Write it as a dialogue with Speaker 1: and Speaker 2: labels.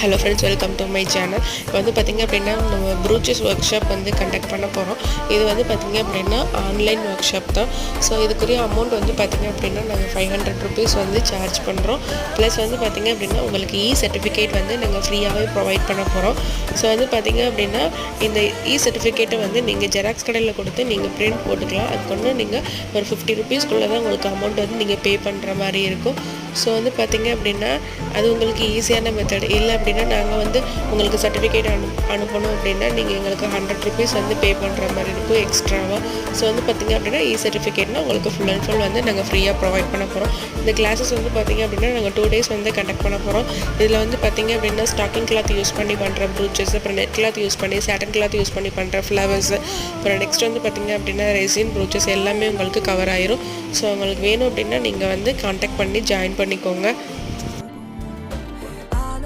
Speaker 1: Hello friends, welcome to my channel. இப்போ வந்து பார்த்திங்க அப்படின்னா நம்ம ப்ரூச்சஸ் ஒர்க் ஷாப் வந்து கண்டக்ட் பண்ண போகிறோம். இது வந்து பார்த்திங்க அப்படின்னா ஆன்லைன் ஒர்க் ஷாப் தான். ஸோ இதுக்குரிய அமௌண்ட் வந்து பார்த்திங்க அப்படின்னா நாங்கள் 500 ருபீஸ் வந்து சார்ஜ் பண்ணுறோம். ப்ளஸ் வந்து பார்த்திங்க அப்படின்னா உங்களுக்கு சர்டிஃபிகேட் வந்து நாங்கள் ஃப்ரீயாகவே ப்ரொவைட் பண்ண போகிறோம். ஸோ வந்து பார்த்திங்க அப்படின்னா இந்த சர்டிஃபிகேட்டை வந்து நீங்கள் ஜெராக்ஸ் கடையில் கொடுத்து நீங்கள் பிரிண்ட் போட்டுக்கலாம். அதுக்கு வந்து நீங்கள் ஒரு 50 ருபீஸ்க்குள்ளே தான் உங்களுக்கு அமௌண்ட் வந்து நீங்கள் பே பண்ணுற மாதிரி இருக்கும். ஸோ வந்து பார்த்திங்க அப்படின்னா அது உங்களுக்கு ஈஸியான மெத்தட். இல்லை அப்படின்னா நாங்கள் வந்து உங்களுக்கு சர்டிஃபிகேட் அனுப்பணும் அப்படின்னா நீங்கள் எங்களுக்கு 100 ருபீஸ் வந்து பே பண்ணுற மாதிரி இருக்கும் எக்ஸ்ட்ராவாக. ஸோ வந்து பார்த்திங்க அப்படின்னா சர்டிஃபிகேட்னா உங்களுக்கு ஃபுல் அண்ட் ஃபுல் வந்து நாங்கள் ஃப்ரீயாக ப்ரொவைட் பண்ண போகிறோம். இந்த கிளாஸஸ் வந்து பார்த்திங்க அப்படின்னா நாங்கள் 2 டேஸ் வந்து கண்டக்ட் பண்ண போகிறோம். இதில் வந்து பார்த்திங்க அப்படின்னா ஸ்டாக்கிங் கிளாத் யூஸ் பண்ணி பண்ணுற ப்ரூச்சஸ், அப்புறம் நெட் கிளாத் யூஸ் பண்ணி, சாட்டன் கிளாத் யூஸ் பண்ணி பண்ணுற ஃப்ளவர்ஸ், அப்புறம் நெக்ஸ்ட் வந்து பார்த்திங்க அப்படின்னா ரெசின் ப்ரூச்சஸ் எல்லாமே உங்களுக்கு கவர் ஆயிரும். ஸோ உங்களுக்கு வேணும் அப்படின்னா நீங்கள் வந்து கான்டாக்ட் பண்ணி ஜாயின் பண்ணிக்கோங்க.